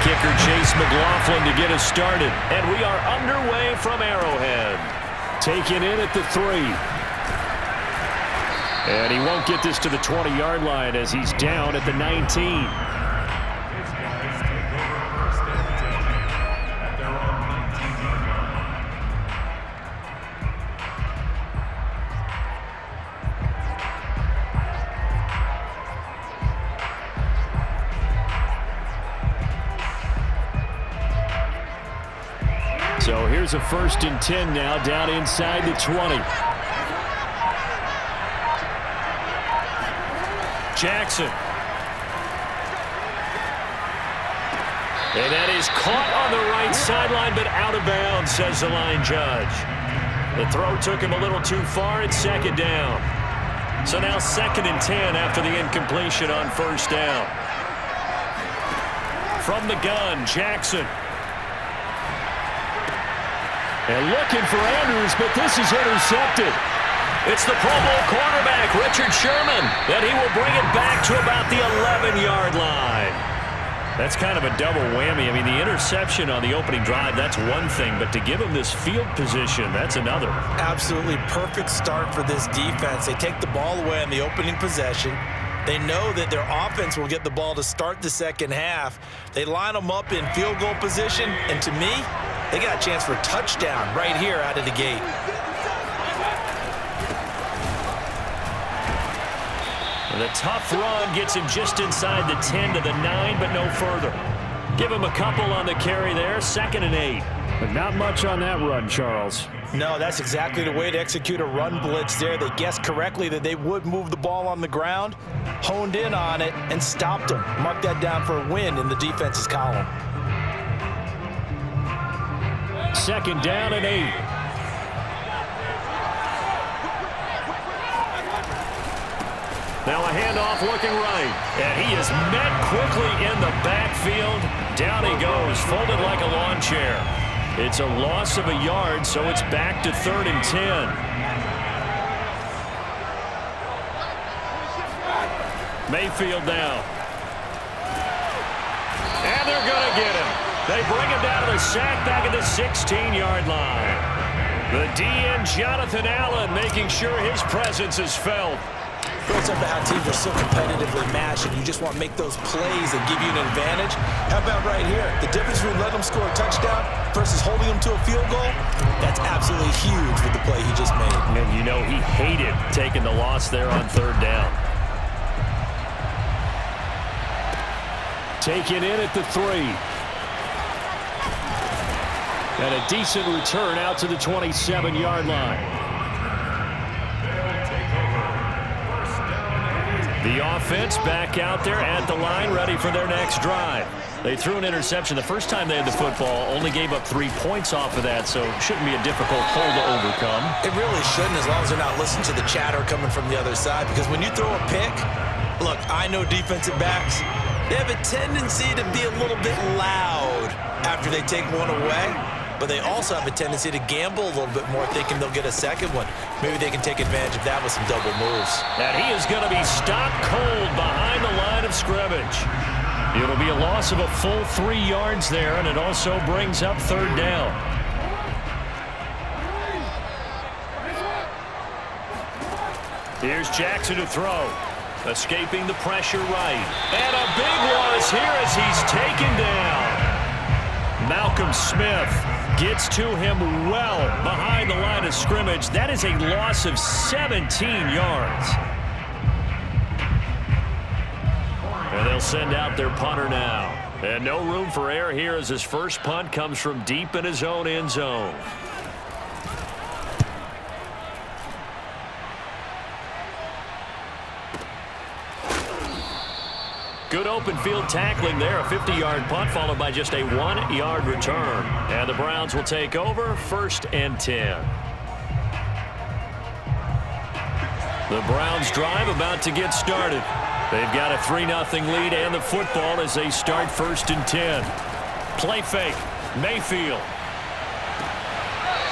kicker Chase McLaughlin to get us started. And we are underway from Arrowhead. Taken in at the 3. And he won't get this to the 20-yard line as he's down at the 19. So here's a 1st and 10 now, down inside the 20. Jackson. And that is caught on the right sideline, but out of bounds, says the line judge. The throw took him a little too far. It's 2nd down. So now 2nd and 10 after the incompletion on 1st down. From the gun, Jackson. And looking for Andrews, but this is intercepted. It's the Pro Bowl quarterback, Richard Sherman, and he will bring it back to about the 11-yard line. That's kind of a double whammy. I mean, the interception on the opening drive, that's one thing, but to give him this field position, that's another. Absolutely perfect start for this defense. They take the ball away on the opening possession. They know that their offense will get the ball to start the second half. They line them up in field goal position, and to me, they got a chance for a touchdown right here out of the gate. The tough run gets him just inside the 10 to the 9, but no further. Give him a couple on the carry there, 2nd and 8. But not much on that run, Charles. No, that's exactly the way to execute a run blitz there. They guessed correctly that they would move the ball on the ground, honed in on it, and stopped them. Mark that down for a win in the defense's column. 2nd down and 8. Now a handoff looking right. And he is met quickly in the backfield. Down he goes, folded like a lawn chair. It's a loss of a yard, so it's back to 3rd and 10. Mayfield now. And they're going to get him. They bring him down to the sack back at the 16-yard line. The DN, Jonathan Allen, making sure his presence is felt. Goes up to how teams are so competitively matched, and you just want to make those plays that give you an advantage. How about right here? The difference between letting them score a touchdown versus holding them to a field goal, that's absolutely huge with the play he just made. And you know he hated taking the loss there on 3rd down. Taken in at the 3. And a decent return out to the 27-yard line. The offense back out there at the line, ready for their next drive. They threw an interception the first time they had the football, only gave up 3 points off of that, so shouldn't be a difficult hole to overcome. It really shouldn't, as long as they're not listening to the chatter coming from the other side, because when you throw a pick, look, I know defensive backs, they have a tendency to be a little bit loud after they take one away. But they also have a tendency to gamble a little bit more, thinking they'll get a second one. Maybe they can take advantage of that with some double moves. And he is going to be stopped cold behind the line of scrimmage. It'll be a loss of a full 3 yards there, and it also brings up 3rd down. Here's Jackson to throw. Escaping the pressure right. And a big loss here as he's taken down. Malcolm Smith gets to him well behind the line of scrimmage. That is a loss of 17 yards. And they'll send out their punter now. And no room for error here as his first punt comes from deep in his own end zone. Good open field tackling there. A 50-yard punt followed by just a 1-yard return. And the Browns will take over 1st and 10. The Browns drive about to get started. They've got a 3-0 lead and the football as they start 1st and 10. Play fake. Mayfield.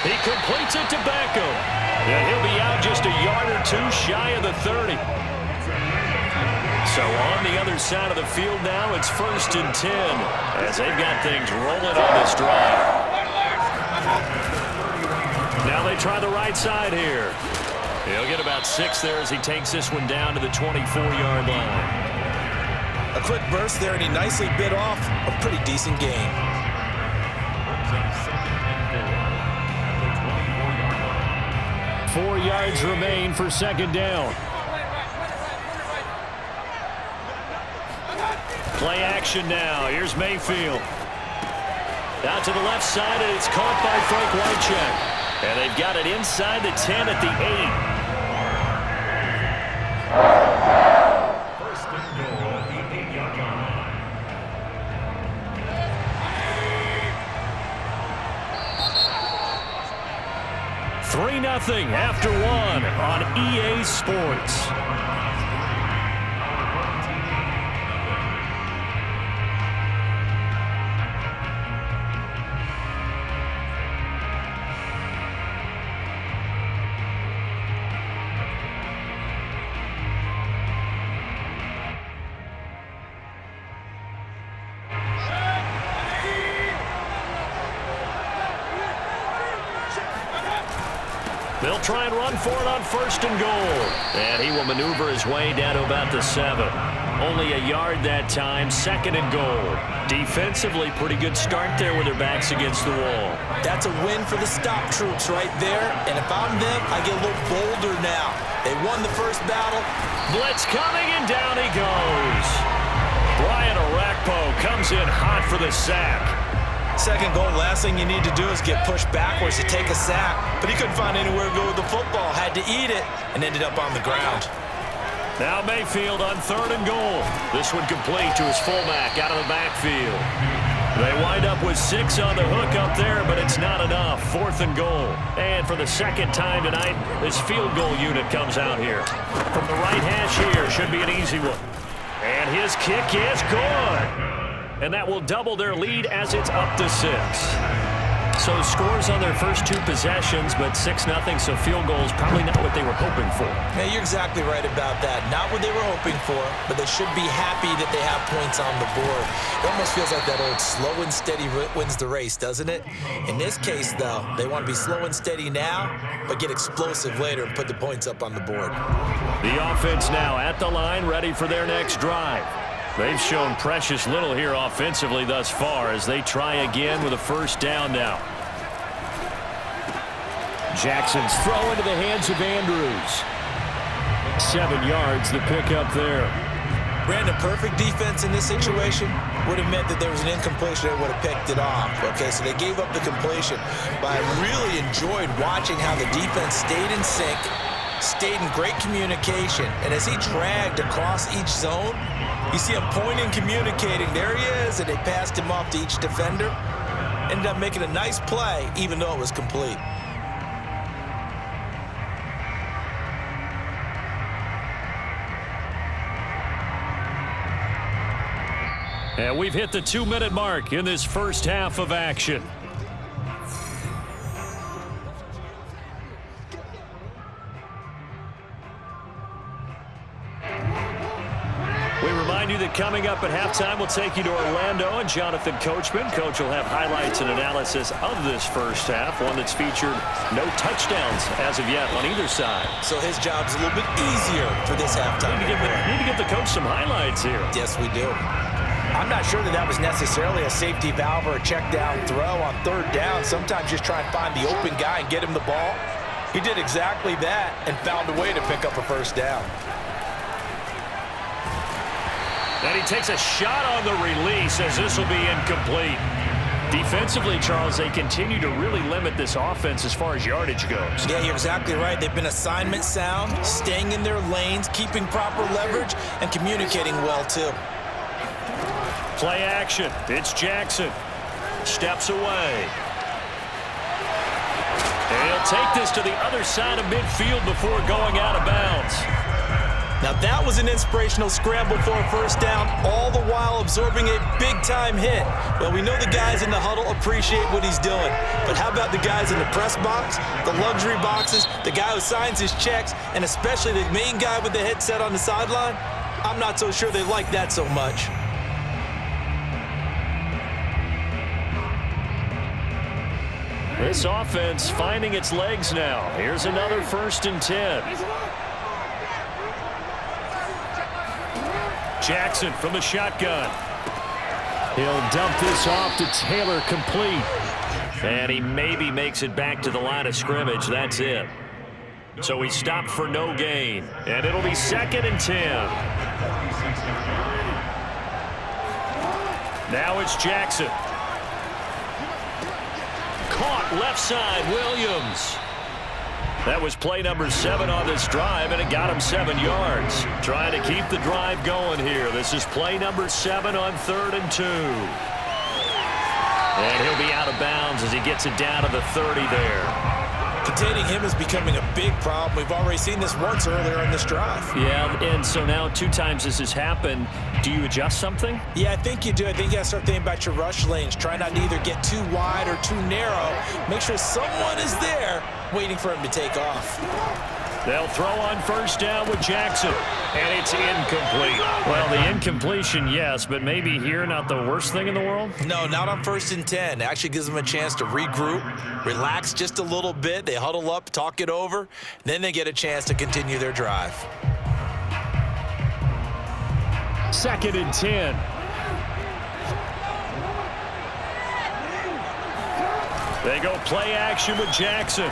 He completes it to Beckham. And he'll be out just a yard or two shy of the 30. So on the other side of the field now, it's 1st and 10 as they've got things rolling on this drive. Now they try the right side here. He'll get about 6 there as he takes this one down to the 24-yard line. A quick burst there, and he nicely bit off a pretty decent gain. Four yards remain for 2nd down. Play action now. Here's Mayfield. Down to the left side, and it's caught by Frank Wycheck. And they've got it inside the 10 at the 8. First and goal at the 8-yard line. 3-0 after 1 on EA Sports. They'll try and run for it on 1st and goal. And he will maneuver his way down to about the 7. Only a yard that time, 2nd and goal. Defensively, pretty good start there with their backs against the wall. That's a win for the stop troops right there. And if I'm them, I get a little bolder now. They won the first battle. Blitz coming, and down he goes. Brian Orakpo comes in hot for the sack. 2nd goal, last thing you need to do is get pushed backwards to take a sack. But he couldn't find anywhere to go with the football. Had to eat it and ended up on the ground. Now Mayfield on 3rd and goal. This one complete to his fullback out of the backfield. They wind up with 6 on the hook up there, but it's not enough. 4th and goal. And for the 2nd time tonight, this field goal unit comes out here. From the right hash here, should be an easy one. And his kick is good. And that will double their lead as it's up to 6. So scores on their first 2 possessions, but 6-0, so field goals probably not what they were hoping for. Yeah, you're exactly right about that. Not what they were hoping for, but they should be happy that they have points on the board. It almost feels like that old slow and steady wins the race, doesn't it? In this case, though, they want to be slow and steady now, but get explosive later and put the points up on the board. The offense now at the line, ready for their next drive. They've shown precious little here offensively thus far as they try again with a 1st down now. Jackson's throw into the hands of Andrews. 7 yards, the pickup there. Brandon, perfect defense in this situation would have meant that there was an incompletion. They would have picked it off. Okay, so they gave up the completion. But I really enjoyed watching how the defense stayed in sync, stayed in great communication. And as he dragged across each zone, you see him pointing, communicating. There he is, and they passed him off to each defender. Ended up making a nice play, even though it was complete. And we've hit the 2-minute mark in this first half of action. We remind you that coming up at halftime, we'll take you to Orlando and Jonathan Coachman. Coach will have highlights and analysis of this first half, one that's featured no touchdowns as of yet on either side. So his job's a little bit easier for this halftime. Need to give the coach some highlights here. Yes, we do. I'm not sure that was necessarily a safety valve or a check down throw on 3rd down. Sometimes just try and find the open guy and get him the ball. He did exactly that and found a way to pick up a 1st down. And he takes a shot on the release as this will be incomplete. Defensively, Charles, they continue to really limit this offense as far as yardage goes. Yeah, you're exactly right. They've been assignment sound, staying in their lanes, keeping proper leverage, and communicating well, too. Play action. It's Jackson. Steps away. And he'll take this to the other side of midfield before going out of bounds. Now that was an inspirational scramble for a 1st down, all the while absorbing a big-time hit. Well, we know the guys in the huddle appreciate what he's doing. But how about the guys in the press box, the luxury boxes, the guy who signs his checks, and especially the main guy with the headset on the sideline? I'm not so sure they like that so much. This offense finding its legs now. Here's another 1st and 10. Jackson from the shotgun. He'll dump this off to Taylor, complete. And he maybe makes it back to the line of scrimmage. That's it. So he stopped for no gain. And it'll be 2nd and 10. Now it's Jackson. Caught left side, Williams. That was play number 7 on this drive, and it got him 7 yards. Trying to keep the drive going here. This is play number 7 on 3rd and 2. And he'll be out of bounds as he gets it down to the 30 there. Containing him is becoming a big problem. We've already seen this once earlier in this drive. Yeah, and so now 2 times this has happened. Do you adjust something? Yeah, I think you do. I think you got to start thinking about your rush lanes. Try not to either get too wide or too narrow. Make sure someone is there waiting for him to take off. They'll throw on 1st down with Jackson, and it's incomplete. Well, the incompletion, yes, but maybe here not the worst thing in the world? No, not on 1st and 10. It actually gives them a chance to regroup, relax just a little bit. They huddle up, talk it over, then they get a chance to continue their drive. 2nd and 10. They go play action with Jackson.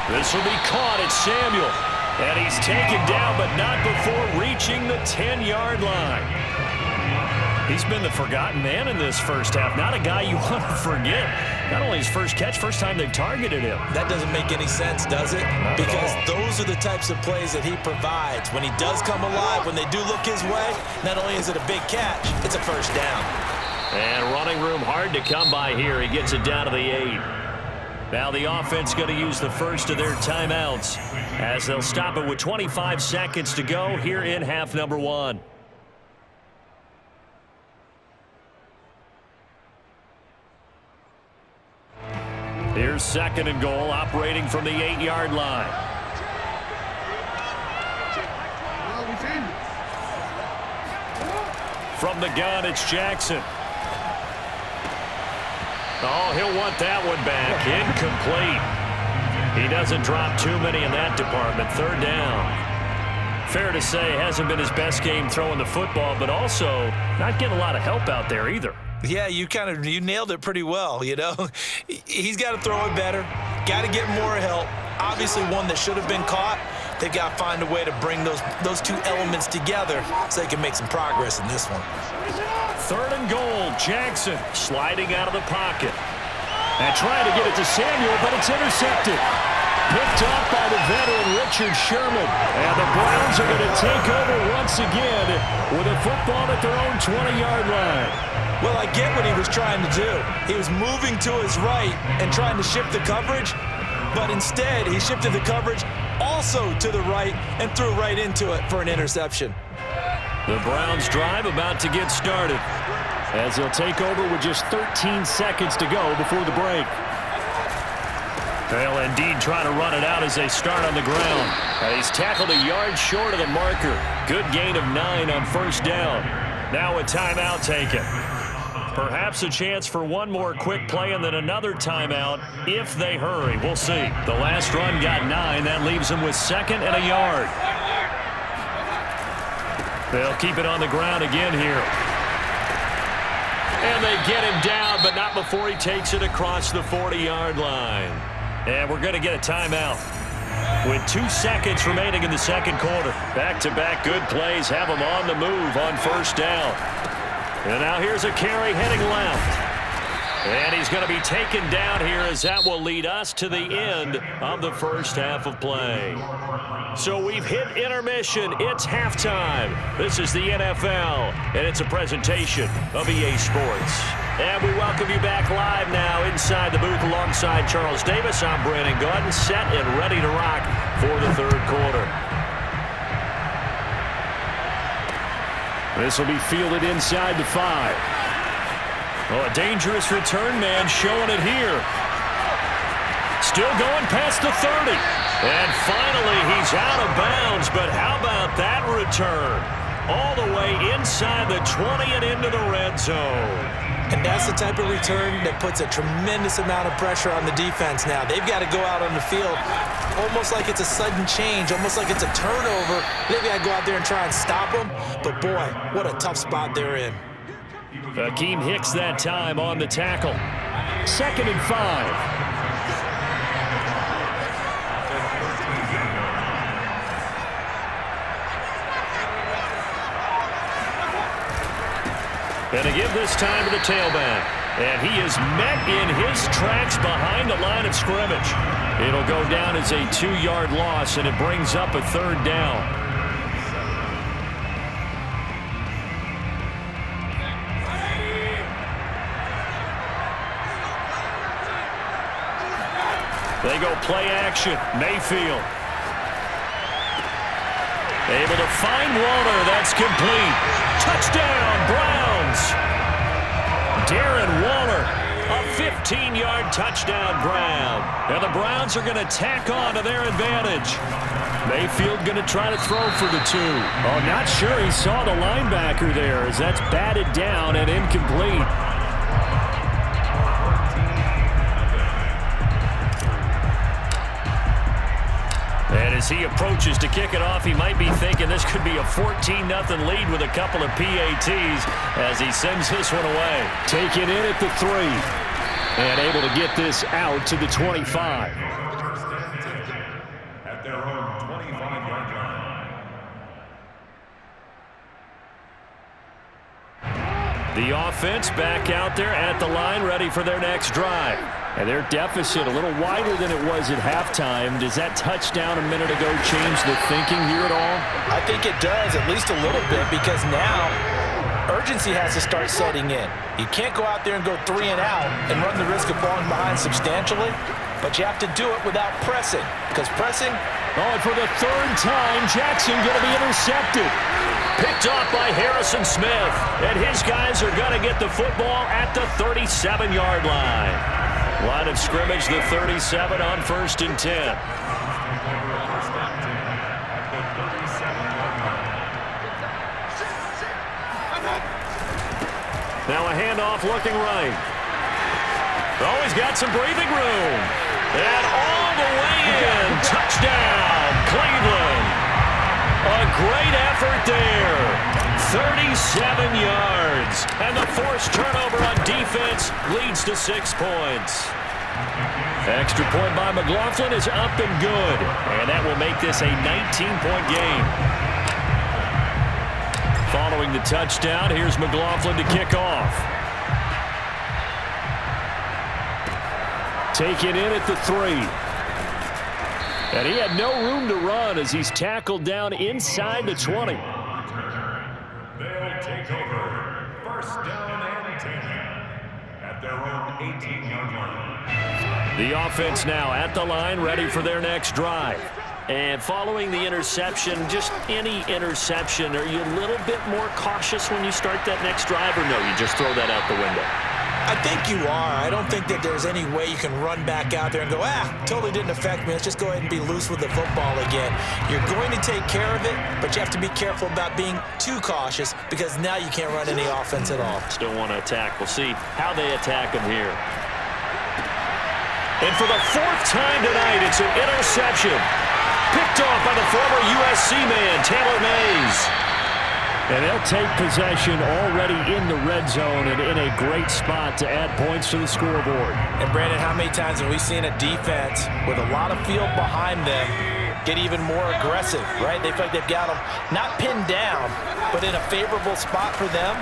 This will be caught at Samuel. And he's taken down, but not before reaching the 10-yard line. He's been the forgotten man in this first half. Not a guy you want to forget. Not only his first catch, first time they've targeted him. That doesn't make any sense, does it? Because those are the types of plays that he provides. When he does come alive, when they do look his way, not only is it a big catch, it's a 1st down. And running room hard to come by here. He gets it down to the 8. Now the offense going to use the first of their timeouts as they'll stop it with 25 seconds to go here in half number 1. Here's 2nd and goal, operating from the 8-yard line. From the gun, it's Jackson. Oh, he'll want that one back. Incomplete. He doesn't drop too many in that department. 3rd down. Fair to say, hasn't been his best game throwing the football, but also not getting a lot of help out there either. Yeah, you nailed it pretty well, you know. He's got to throw it better. Got to get more help. Obviously one that should have been caught. They've got to find a way to bring those 2 elements together so they can make some progress in this one. 3rd and goal, Jackson sliding out of the pocket. And trying to get it to Samuel, but it's intercepted. Picked off by the veteran Richard Sherman. And the Browns are going to take over once again with a football at their own 20-yard line. Well, I get what he was trying to do. He was moving to his right and trying to shift the coverage, but instead he shifted the coverage also to the right and threw right into it for an interception. The Browns drive about to get started as they'll take over with just 13 seconds to go before the break. They'll indeed try to run it out as they start on the ground. And he's tackled a yard short of the marker. Good gain of 9 on 1st down. Now a timeout taken. Perhaps a chance for one more quick play and then another timeout if they hurry. We'll see. The last run got 9. That leaves them with 2nd and a yard. They'll keep it on the ground again here. And they get him down, but not before he takes it across the 40-yard line. And we're going to get a timeout with 2 seconds remaining in the 2nd quarter. Back-to-back good plays have him on the move on 1st down. And now here's a carry heading left. And he's going to be taken down here as that will lead us to the end of the first half of play. So we've hit intermission. It's halftime. This is the NFL, and it's a presentation of EA Sports. And we welcome you back live now inside the booth alongside Charles Davis. I'm Brandon Gaudin, set and ready to rock for the 3rd quarter. This will be fielded inside the 5. Oh, a dangerous return man showing it here. Still going past the 30. And finally, he's out of bounds. But how about that return? All the way inside the 20 and into the red zone. And that's the type of return that puts a tremendous amount of pressure on the defense now. They've got to go out on the field almost like it's a sudden change, almost like it's a turnover. They've got to go out there and try and stop them. But, boy, what a tough spot they're in. Akeem Hicks that time on the tackle. 2nd and 5. And to give this time to the tailback. And he is met in his tracks behind the line of scrimmage. It'll go down as a 2-yard loss, and it brings up a 3rd down. They go play action. Mayfield. Able to find Waller. That's complete. Touchdown, Browns. Darren Waller, a 15-yard touchdown grab. And the Browns are going to tack on to their advantage. Mayfield going to try to throw for the 2. Oh, not sure he saw the linebacker there as that's batted down and incomplete. And as he approaches to kick it off, he might be thinking this could be a 14-0 lead with a couple of PATs as he sends this one away. Taken in at the 3 and able to get this out to the 25. At their own 25-yard line. The offense back out there at the line, ready for their next drive. And their deficit a little wider than it was at halftime. Does that touchdown a minute ago change the thinking here at all? I think it does, at least a little bit, because now urgency has to start setting in. You can't go out there and go 3 and out and run the risk of falling behind substantially, but you have to do it without pressing, because pressing... Oh, and for the 3rd time, Jackson going to be intercepted. Picked off by Harrison Smith, and his guys are going to get the football at the 37-yard line. Line of scrimmage, the 37 on 1st and 10. Now a handoff looking right. Oh, he's got some breathing room. And all the way in. Touchdown, Cleveland. A great effort there. 37 yards. And the forced turnover on defense leads to 6 points. Extra point by McLaughlin is up and good. And that will make this a 19-point game. Following the touchdown, here's McLaughlin to kick off. Taken in at the 3. And he had no room to run as he's tackled down inside the 20. They'll take over. 1st down and 10 at their own 18-yard line. The offense now at the line, ready for their next drive. And following the interception, just any interception, are you a little bit more cautious when you start that next drive, or no, you just throw that out the window? I think you are. I don't think that there's any way you can run back out there and go, totally didn't affect me. Let's just go ahead and be loose with the football again. You're going to take care of it, but you have to be careful about being too cautious because now you can't run any offense at all. Still want to attack. We'll see how they attack them here. And for the 4th time tonight, it's an interception. Picked off by the former USC man, Taylor Mays. And they'll take possession already in the red zone and in a great spot to add points to the scoreboard. And, Brandon, how many times have we seen a defense with a lot of field behind them get even more aggressive, right? They feel like they've got them not pinned down, but in a favorable spot for them.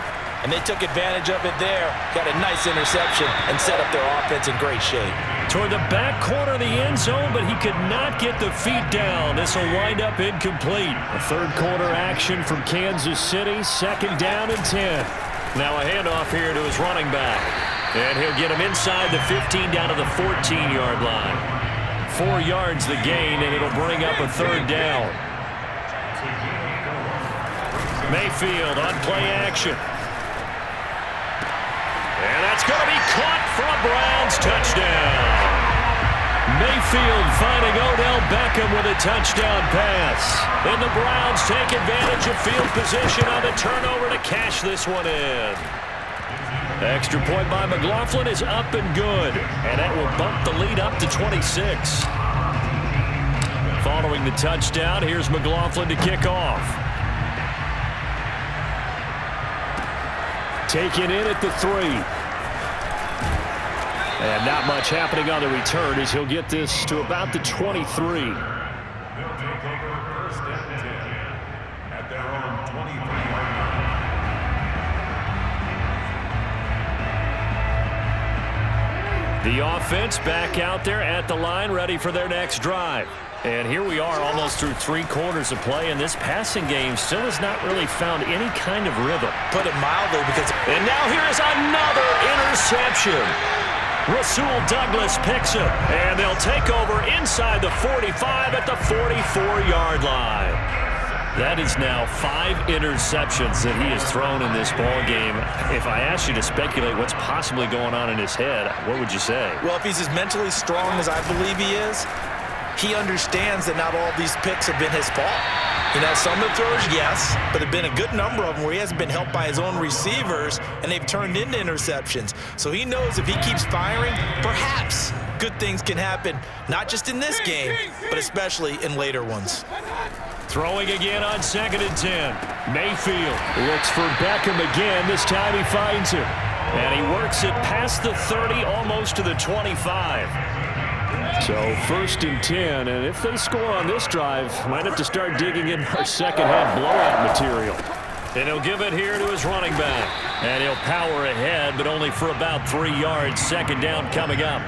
And they took advantage of it there, got a nice interception, and set up their offense in great shape. Toward the back corner of the end zone, but he could not get the feet down. This will wind up incomplete. A 3rd quarter action from Kansas City, 2nd down and 10. Now a handoff here to his running back. And he'll get him inside the 15 down to the 14-yard line. 4 yards the gain, and it'll bring up a 3rd down. Mayfield on play action. And that's going to be caught for a Browns touchdown. Mayfield finding Odell Beckham with a touchdown pass. And the Browns take advantage of field position on the turnover to cash this one in. Extra point by McLaughlin is up and good. And that will bump the lead up to 26. Following the touchdown, here's McLaughlin to kick off. Taken in at the 3. And not much happening on the return as he'll get this to about the 23. They'll take over first and 10 at their own 23-yard line. The offense back out there at the line, ready for their next drive. And here we are almost through 3 quarters of play, and this passing game still has not really found any kind of rhythm. Put it mildly, because... And now here is another interception. Rasul Douglas picks it, and they'll take over inside the 45 at the 44-yard line. That is now 5 interceptions that he has thrown in this ball game. If I asked you to speculate what's possibly going on in his head, what would you say? Well, if he's as mentally strong as I believe he is, he understands that not all these picks have been his fault. You know, some of the throws, yes, but there have been a good number of them where he hasn't been helped by his own receivers, and they've turned into interceptions. So he knows if he keeps firing, perhaps good things can happen, not just in this game, but especially in later ones. Throwing again on 2nd and 10. Mayfield looks for Beckham again. This time he finds him. And he works it past the 30, almost to the 25. So 1st and 10, and if they score on this drive, might have to start digging in our second-half blowout material. And he'll give it here to his running back. And he'll power ahead, but only for about 3 yards. 2nd down coming up.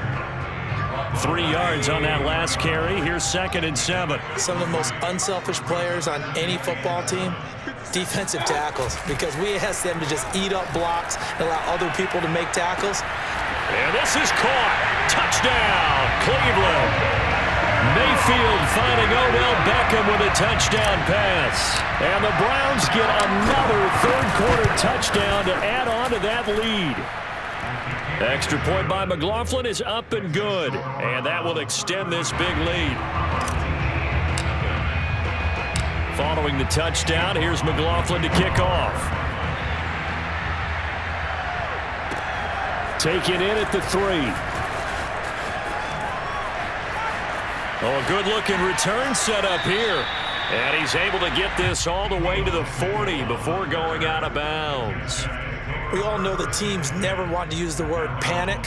3 yards on that last carry. Here's 2nd and 7. Some of the most unselfish players on any football team, defensive tackles, because we ask them to just eat up blocks and allow other people to make tackles. And this is caught. Touchdown, Cleveland. Mayfield finding Odell Beckham with a touchdown pass. And the Browns get another 3rd-quarter touchdown to add on to that lead. Extra point by McLaughlin is up and good. And that will extend this big lead. Following the touchdown, here's McLaughlin to kick off. Taken in at the 3. Oh, a good-looking return set up here. And he's able to get this all the way to the 40 before going out of bounds. We all know that teams never want to use the word panic,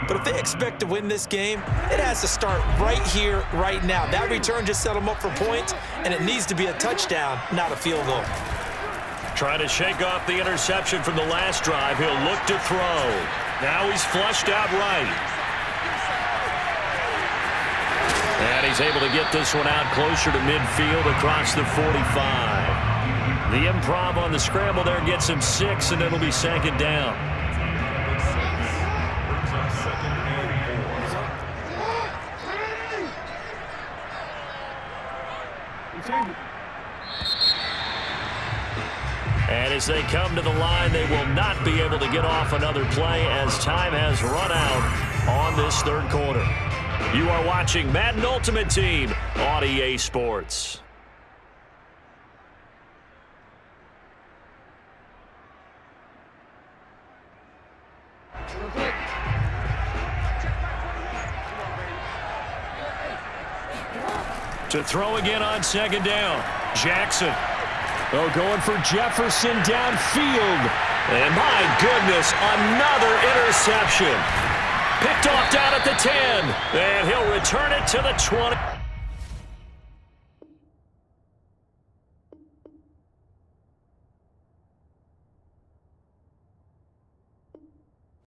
but if they expect to win this game, it has to start right here, right now. That return just set them up for points, and it needs to be a touchdown, not a field goal. Trying to shake off the interception from the last drive. He'll look to throw. Now he's flushed out right. And he's able to get this one out closer to midfield across the 45. The improv on the scramble there gets him 6, and it'll be 2nd down. And as they come to the line, they will not be able to get off another play as time has run out on this 3rd quarter. You are watching Madden Ultimate Team on EA Sports. To throw again on 2nd down. Jackson. Oh, going for Jefferson downfield. And my goodness, another interception. Picked off down at the 10. And he'll return it to the 20.